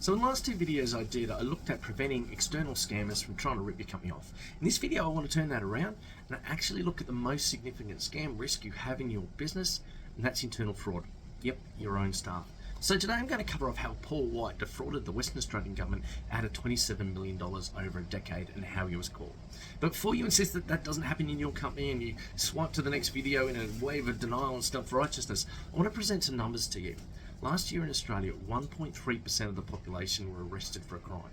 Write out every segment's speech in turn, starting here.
So in the last two videos I looked at preventing external scammers from trying to rip your company off. In this video I want to turn that around and actually look at the most significant scam risk you have in your business, and that's internal fraud. Yep, your own staff. So today I'm going to cover off how Paul Whyte defrauded the Western Australian government out of $27 million over a decade and how he was caught. But before you insist that that doesn't happen in your company and you swipe to the next video in a wave of denial and self-righteousness, I want to present some numbers to you. Last year in Australia, 1.3% of the population were arrested for a crime.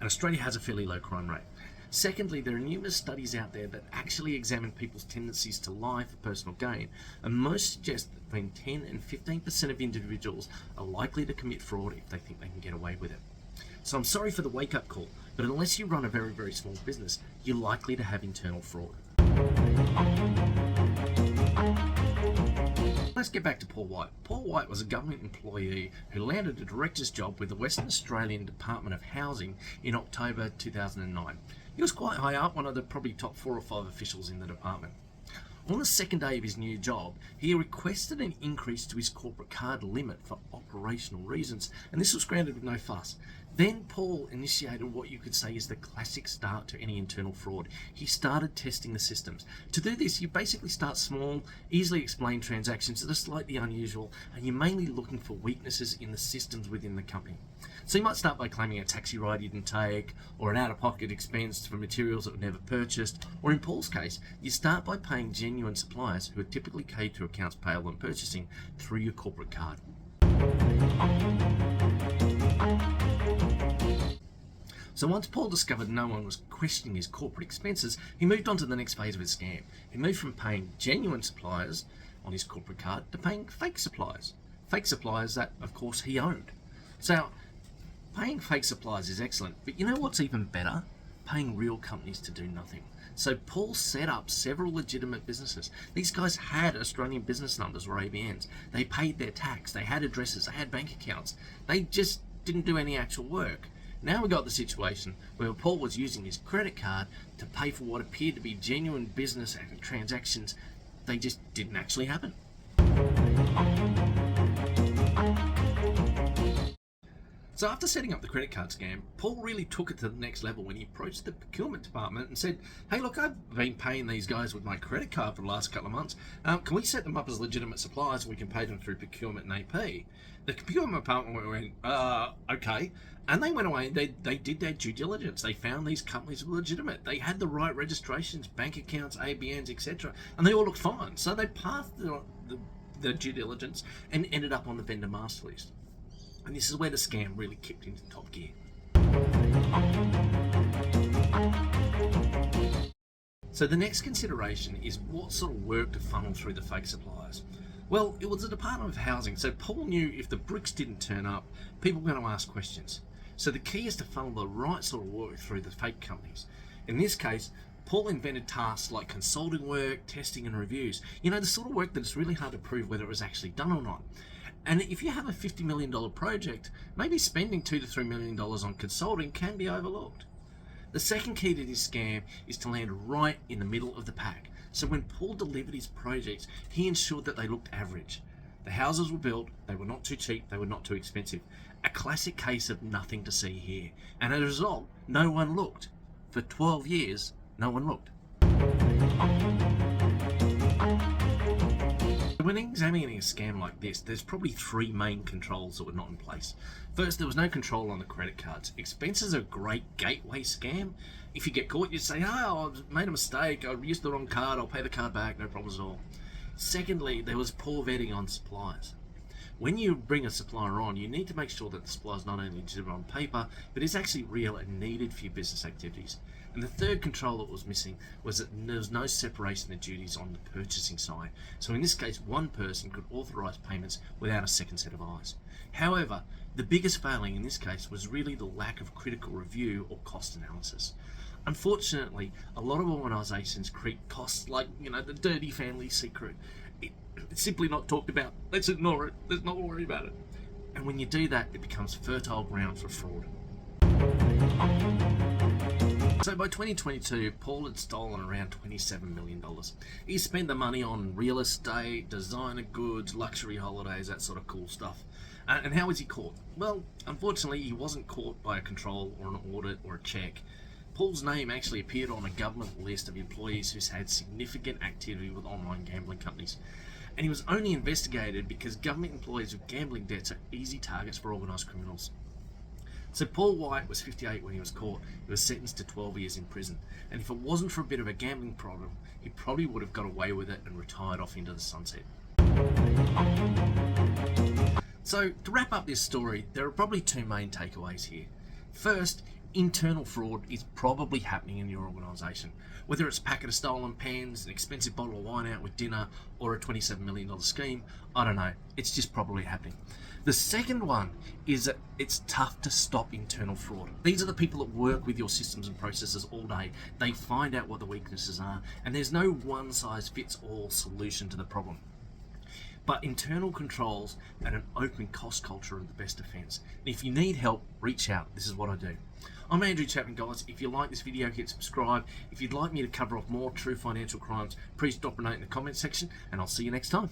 And Australia has a fairly low crime rate. Secondly, there are numerous studies out there that actually examine people's tendencies to lie for personal gain, and most suggest that between 10 and 15% of individuals are likely to commit fraud if they think they can get away with it. So I'm sorry for the wake-up call, but unless you run a very, very small business, you're likely to have internal fraud. Let's get back to Paul Whyte. Paul Whyte was a government employee who landed a director's job with the Western Australian Department of Housing in October 2009. He was quite high up, one of the probably top 4 or 5 officials in the department. On the second day of his new job, he requested an increase to his corporate card limit for operational reasons, and this was granted with no fuss. Then Paul initiated what you could say is the classic start to any internal fraud. He started testing the systems. To do this, you basically start small, easily explained transactions that are slightly unusual, and you're mainly looking for weaknesses in the systems within the company. So you might start by claiming a taxi ride you didn't take, or an out-of-pocket expense for materials that were never purchased, or in Paul's case, you start by paying genuine suppliers who are typically paid to accounts payable and purchasing through your corporate card. So once Paul discovered no one was questioning his corporate expenses, he moved on to the next phase of his scam. He moved from paying genuine suppliers on his corporate card to paying fake suppliers. Fake suppliers that, of course, he owned. So paying fake suppliers is excellent, but you know what's even better? Paying real companies to do nothing. So Paul set up several legitimate businesses. These guys had Australian business numbers or ABNs. They paid their tax, they had addresses, they had bank accounts. They just didn't do any actual work. Now we got the situation where Paul was using his credit card to pay for what appeared to be genuine business transactions. They just didn't actually happen. So after setting up the credit card scam, Paul really took it to the next level when he approached the procurement department and said, "Hey, look, I've been paying these guys with my credit card for the last couple of months. Can we set them up as legitimate suppliers and we can pay them through procurement and AP?" The procurement department went, okay. And they went away and they did their due diligence. They found these companies were legitimate. They had the right registrations, bank accounts, ABNs, etc. And they all looked fine. So they passed the due diligence and ended up on the vendor master list. And this is where the scam really kicked into top gear. So the next consideration is what sort of work to funnel through the fake suppliers. Well, it was the Department of Housing, so Paul knew if the bricks didn't turn up, people were going to ask questions. So the key is to funnel the right sort of work through the fake companies. In this case, Paul invented tasks like consulting work, testing and reviews. You know, the sort of work that it's really hard to prove whether it was actually done or not. And if you have a $50 million project, maybe spending $2 to $3 million on consulting can be overlooked. The second key to this scam is to land right in the middle of the pack. So when Paul delivered his projects, he ensured that they looked average. The houses were built, they were not too cheap, they were not too expensive. A classic case of nothing to see here. And as a result, no one looked. For 12 years, no one looked. When examining a scam like this, there's probably 3 main controls that were not in place. First, there was no control on the credit cards. Expenses are a great gateway scam. If you get caught, you say, "Oh, I made a mistake, I used the wrong card, I'll pay the card back, no problems at all." Secondly, there was poor vetting on suppliers. When you bring a supplier on, you need to make sure that the supplier is not only legitimate on paper, but is actually real and needed for your business activities. And the third control that was missing was that there was no separation of duties on the purchasing side. So in this case, one person could authorize payments without a second set of eyes. However, the biggest failing in this case was really the lack of critical review or cost analysis. Unfortunately, a lot of organizations create costs like, the dirty family secret. It's simply not talked about. Let's ignore it. Let's not worry about it. And when you do that, it becomes fertile ground for fraud. So by 2022, Paul had stolen around $27 million. He spent the money on real estate, designer goods, luxury holidays, that sort of cool stuff. And how was he caught? Well, unfortunately, he wasn't caught by a control or an audit or a check. Paul's name actually appeared on a government list of employees who's had significant activity with online gambling companies. And he was only investigated because government employees with gambling debts are easy targets for organised criminals. So Paul Whyte was 58 when he was caught. He was sentenced to 12 years in prison. And if it wasn't for a bit of a gambling problem, he probably would have got away with it and retired off into the sunset. So to wrap up this story, there are probably two main takeaways here. First, internal fraud is probably happening in your organisation. Whether it's a packet of stolen pens, an expensive bottle of wine out with dinner, or a $27 million scheme, I don't know. It's just probably happening. The second one is that it's tough to stop internal fraud. These are the people that work with your systems and processes all day. They find out what the weaknesses are, and there's no one-size-fits-all solution to the problem. But internal controls and an open cost culture are the best defense. And if you need help, reach out. This is what I do. I'm Andrew Chapman, guys. If you like this video, hit subscribe. If you'd like me to cover off more true financial crimes, please drop a note in the comment section, and I'll see you next time.